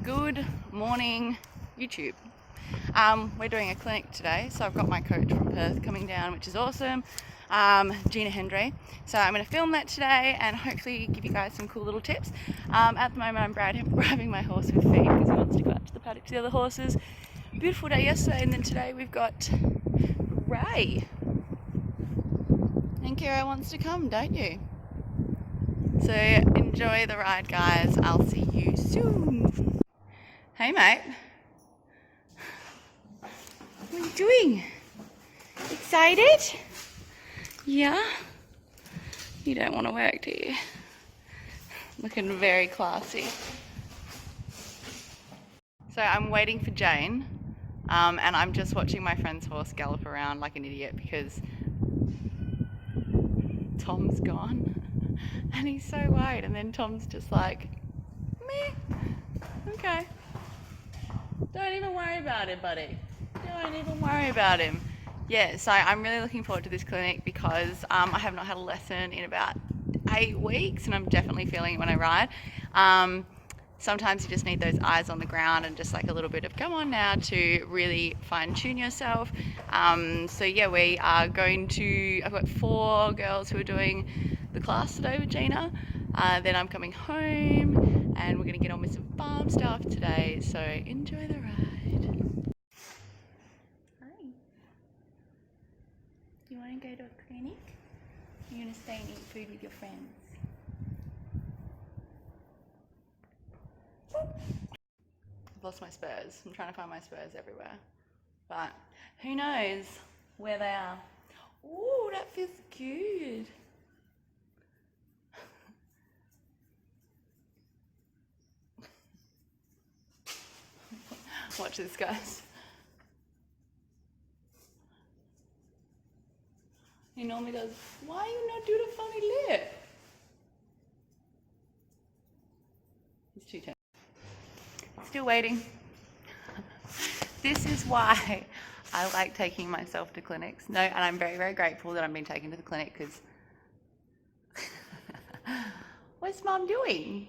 Good morning, YouTube. We're doing a clinic today, so I've got my coach from Perth coming down, which is awesome, Gina Hendry. So I'm going to film that today and hopefully give you guys some cool little tips. At the moment I'm bribing my horse with feed because he wants to go out to the paddock to the other horses. Beautiful day yesterday, and then today we've got Ray. And Kira wants to come, don't you? So enjoy the ride, guys. I'll see you soon. Hey mate, what are you doing? Excited? Yeah? You don't want to work, do you? Looking very classy. So I'm waiting for Jane, and I'm just watching my friend's horse gallop around like an idiot because Tom's gone and he's so worried, and then Tom's just like, meh, okay. Don't even worry about it, buddy. Don't even worry about him. Yeah, so I'm really looking forward to this clinic because I have not had a lesson in about 8 weeks, and I'm definitely feeling it when I ride. Sometimes you just need those eyes on the ground and just like a little bit of come on now to really fine tune yourself. So yeah, we are going to, I've got 4 girls who are doing the class today with Gina. Then I'm coming home and we're going to get on with some farm stuff today. So enjoy the ride. Hi. Do you want to go to a clinic? Or are you going to stay and eat food with your friends? I've lost my spurs. I'm trying to find my spurs everywhere. But who knows where they are. Ooh, that feels good. Watch this, guys. He normally does, why are you not doing a funny lip? He's too tense. Still waiting. This is why I like taking myself to clinics. No, and I'm very, very grateful that I'm being taken to the clinic because what's Mom doing?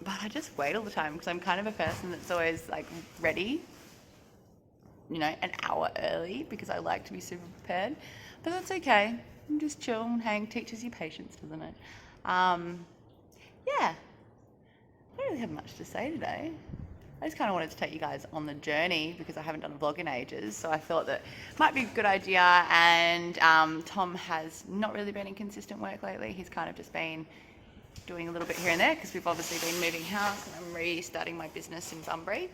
But I just wait all the time because I'm kind of a person that's always like ready, you know, an hour early because I like to be super prepared. But that's okay. I'm just chill and hang. Teaches you patience, doesn't it? Yeah. I don't really have much to say today. I just kind of wanted to take you guys on the journey because I haven't done a vlog in ages, so I thought that might be a good idea. And Tom has not really been in consistent work lately. He's kind of just been doing a little bit here and there because we've obviously been moving house and I'm restarting my business in Bunbury,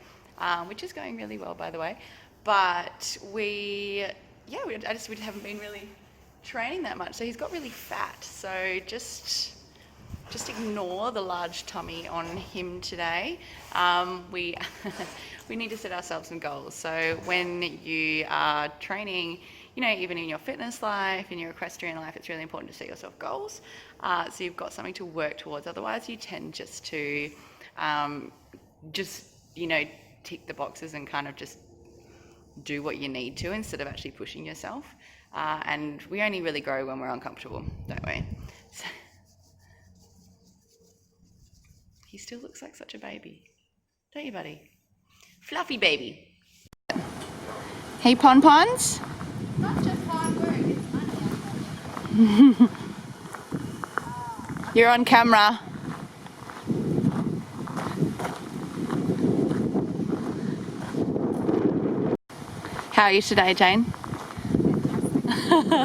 which is going really well, by the way. But we haven't been really training that much. So he's got really fat. So just ignore the large tummy on him today. We we need to set ourselves some goals. So when you are training, you know, even in your fitness life, in your equestrian life, it's really important to set yourself goals. So you've got something to work towards. Otherwise, you tend just to you know, tick the boxes and kind of just do what you need to instead of actually pushing yourself. And we only really grow when we're uncomfortable, don't we? So, he still looks like such a baby, don't you, buddy? Fluffy baby. Hey, pon-pons. Not just hard work, it's money. You're on camera. How are you today, Jane? I'm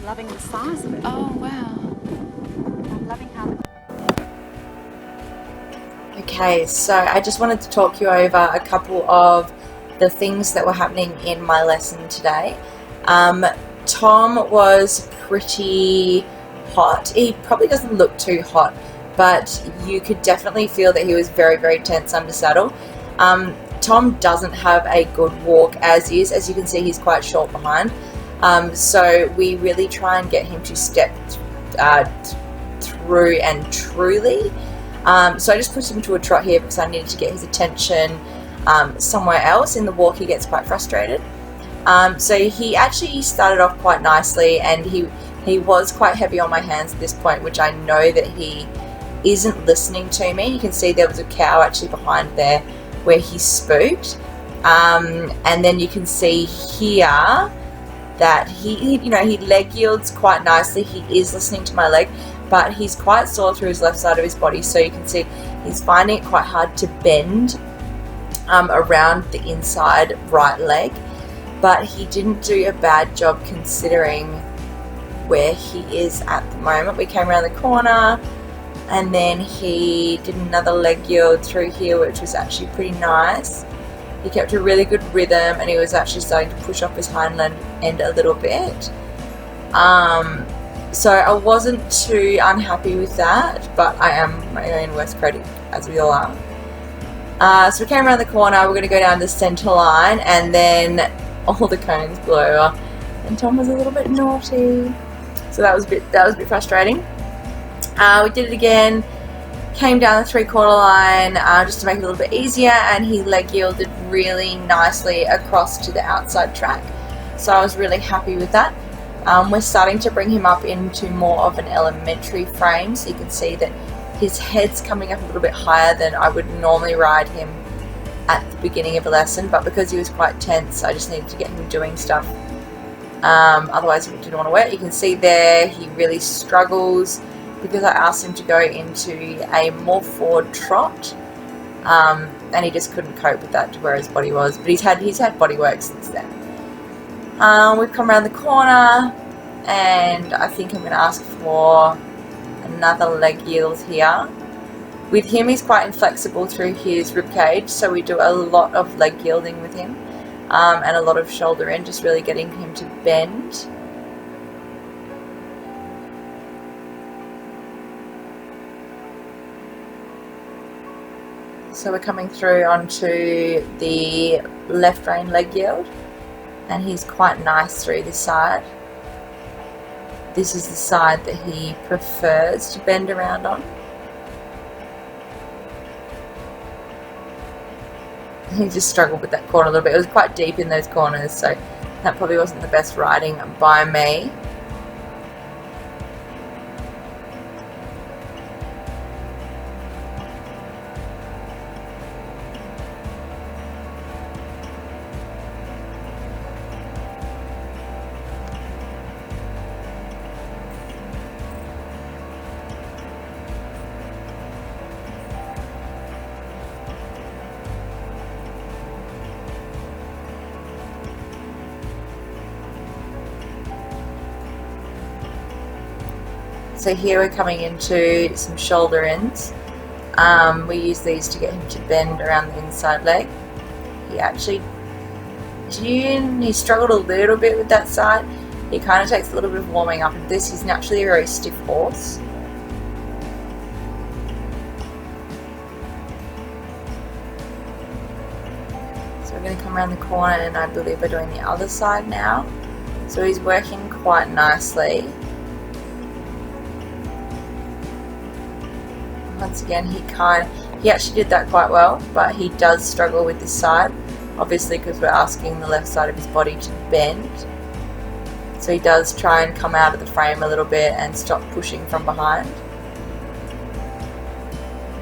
loving the size of it. Oh, wow. I'm loving how... Okay, so I just wanted to talk you over a couple of the things that were happening in my lesson today. Tom was pretty hot. He probably doesn't look too hot, but you could definitely feel that he was very, very tense under saddle. Tom doesn't have a good walk as is. As you can see, he's quite short behind. So we really try and get him to step through and truly. So I just put him to a trot here because I needed to get his attention somewhere else. In the walk, he gets quite frustrated. So he actually started off quite nicely, and he He was quite heavy on my hands at this point, which I know that he isn't listening to me. You can see there was a cow actually behind there where he spooked. And then you can see here that he leg yields quite nicely. He is listening to my leg, but he's quite sore through his left side of his body. So you can see he's finding it quite hard to bend around the inside right leg. But he didn't do a bad job considering where he is at the moment. We came around the corner and then he did another leg yield through here, which was actually pretty nice. He kept a really good rhythm and he was actually starting to push off his hind end a little bit. So I wasn't too unhappy with that, but I am my own worst critic, as we all are. So we came around the corner, we're going to go down the centre line, and then all the cones blew over and Tom was a little bit naughty. So that was a bit frustrating. We did it again, came down the 3/4 line just to make it a little bit easier, and he leg yielded really nicely across to the outside track. So I was really happy with that. We're starting to bring him up into more of an elementary frame, so you can see that his head's coming up a little bit higher than I would normally ride him at the beginning of a lesson, but because he was quite tense, I just needed to get him doing stuff. Otherwise he didn't want to work. You can see there he really struggles because I asked him to go into a more forward trot, and he just couldn't cope with that to where his body was. But he's had body work since then. We've come around the corner, and I think I'm going to ask for another leg yield here. With him, he's quite inflexible through his ribcage, so we do a lot of leg yielding with him, and a lot of shoulder in, just really getting him to bend. So we're coming through onto the left rein leg yield, and he's quite nice through this side. This is the side that he prefers to bend around on. He just struggled with that corner a little bit. It was quite deep in those corners, so that probably wasn't the best riding by me. So here we're coming into some shoulder ins. We use these to get him to bend around the inside leg. He struggled a little bit with that side. He kind of takes a little bit of warming up with this. He's naturally a very stiff horse. So we're going to come around the corner, and I believe we're doing the other side now. So he's working quite nicely. Once again, he actually did that quite well, but he does struggle with this side, obviously because we're asking the left side of his body to bend. So he does try and come out of the frame a little bit and stop pushing from behind.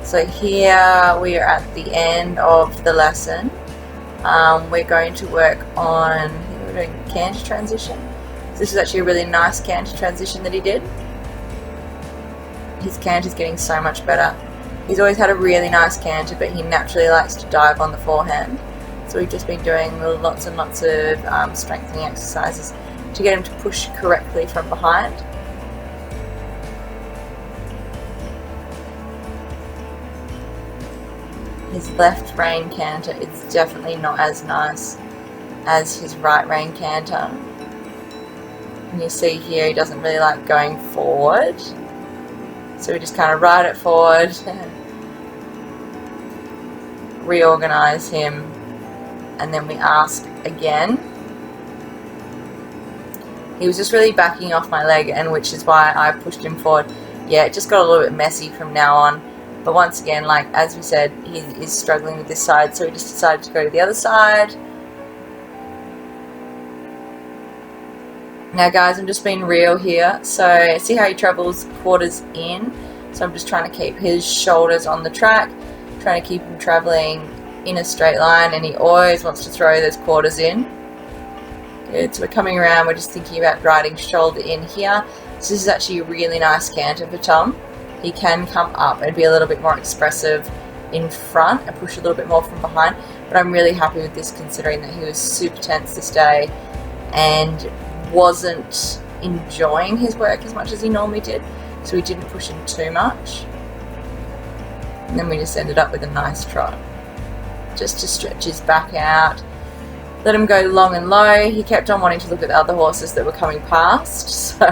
So here we are at the end of the lesson. We're going to work on, we're doing canter transition. So this is actually a really nice canter transition that he did. His canter's getting so much better. He's always had a really nice canter, but he naturally likes to dive on the forehand. So we've just been doing lots and lots of strengthening exercises to get him to push correctly from behind. His left rein canter is definitely not as nice as his right rein canter. And you see here he doesn't really like going forward. So we just kind of ride it forward, reorganize him, and then we ask again. He was just really backing off my leg, and which is why I pushed him forward. Yeah, it just got a little bit messy from now on. But once again, like as we said, he is struggling with this side, so we just decided to go to the other side. Now guys, I'm just being real here. So see how he travels quarters in? So I'm just trying to keep his shoulders on the track, trying to keep him traveling in a straight line, and he always wants to throw those quarters in. Good, so we're coming around, we're just thinking about riding shoulder in here. So this is actually a really nice canter for Tom. He can come up and be a little bit more expressive in front and push a little bit more from behind, but I'm really happy with this considering that he was super tense this day and wasn't enjoying his work as much as he normally did, so we didn't push him too much. And then we just ended up with a nice trot, just to stretch his back out, let him go long and low. He kept on wanting to look at the other horses that were coming past, so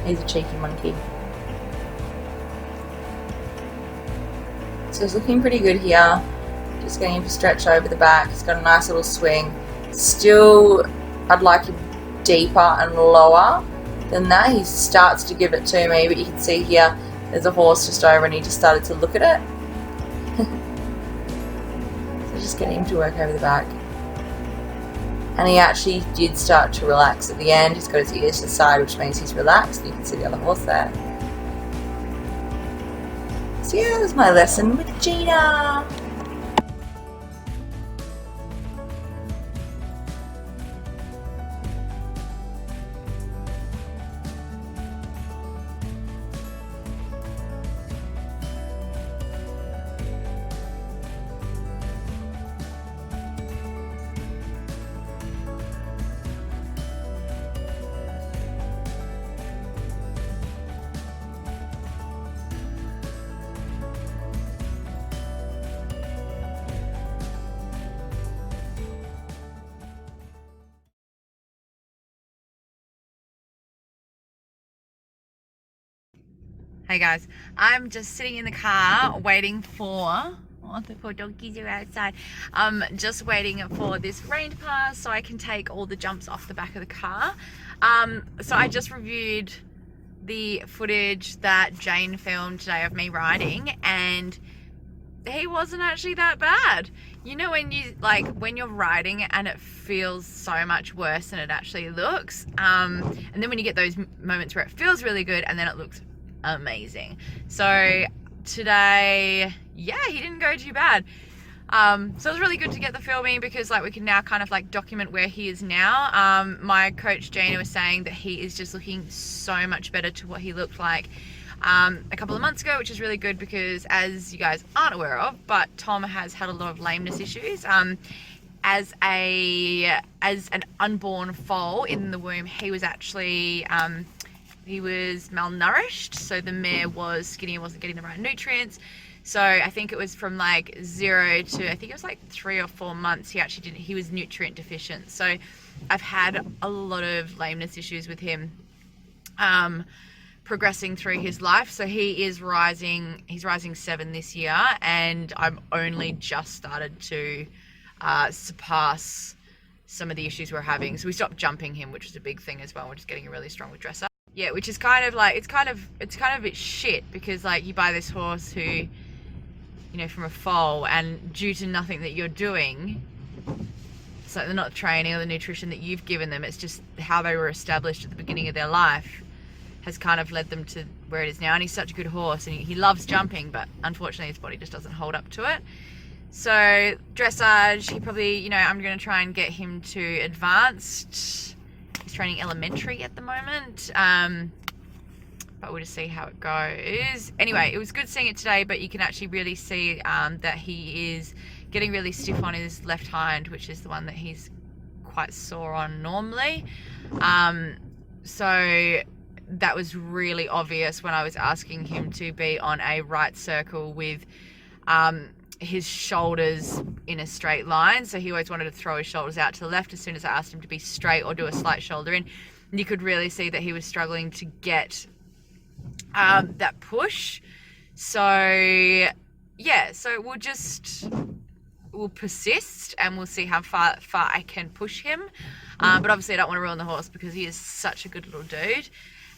he's a cheeky monkey. So he's looking pretty good here, just getting him to stretch over the back. He's got a nice little swing. Still, I'd like him deeper and lower than that. He starts to give it to me, but you can see here there's a horse just over and he just started to look at it. So just getting him to work over the back. And he actually did start to relax at the end. He's got his ears to the side, which means he's relaxed. You can see the other horse there. So yeah, that was my lesson with Gina. Hey guys, I'm just sitting in the car waiting for, oh, the poor donkeys are outside. Just waiting for this rain to pass so I can take all the jumps off the back of the car. So I just reviewed the footage that Jane filmed today of me riding, and he wasn't actually that bad. You know when you, like, when you're riding and it feels so much worse than it actually looks, and then when you get those moments where it feels really good and then it looks amazing. So today, yeah, he didn't go too bad. So it was really good to get the filming because, like, we can now kind of like document where he is now. My coach Gina was saying that he is just looking so much better to what he looked like a couple of months ago, which is really good because, as you guys aren't aware of, but Tom has had a lot of lameness issues. As an unborn foal in the womb, he was actually he was malnourished, so the mare was skinny and wasn't getting the right nutrients. So I think it was from like 0 to, I think it was like 3 or 4 months, he was nutrient deficient. So I've had a lot of lameness issues with him progressing through his life. So he's rising 7 this year, and I'm only just started to surpass some of the issues we're having. So we stopped jumping him, which was a big thing as well. We're just getting really strong with dress up. Yeah, which is kind of like, it's kind of a bit shit because, like, you buy this horse who, you know, from a foal, and due to nothing that you're doing, it's like they're not training or the nutrition that you've given them, it's just how they were established at the beginning of their life has kind of led them to where it is now. And he's such a good horse, and he loves jumping, but unfortunately his body just doesn't hold up to it. So dressage, he probably, you know, I'm going to try and get him to advanced. He's training elementary at the moment, but we'll just see how it goes. Anyway, it was good seeing it today, but you can actually really see that he is getting really stiff on his left hind, which is the one that he's quite sore on normally. So that was really obvious when I was asking him to be on a right circle with his shoulders in a straight line. So he always wanted to throw his shoulders out to the left as soon as I asked him to be straight or do a slight shoulder in. And you could really see that he was struggling to get that push. So yeah, so we'll persist and we'll see how far I can push him. But obviously I don't want to ruin the horse because he is such a good little dude.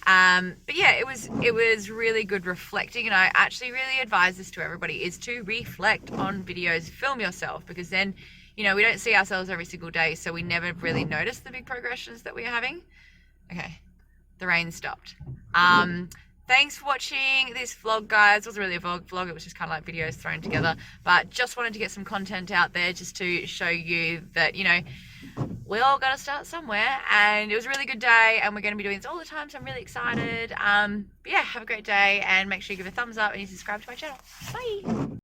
But yeah, it was really good reflecting, and I actually really advise this to everybody, is to reflect on videos, film yourself, because then, you know, we don't see ourselves every single day, so we never really notice the big progressions that we're having. Okay, the rain stopped. Thanks for watching this vlog, guys. It wasn't really a vlog, it was just kind of like videos thrown together, but just wanted to get some content out there just to show you that, you know, we all got to start somewhere, and it was a really good day, and we're going to be doing this all the time, so I'm really excited. But yeah, have a great day, and make sure you give a thumbs up and you subscribe to my channel. Bye.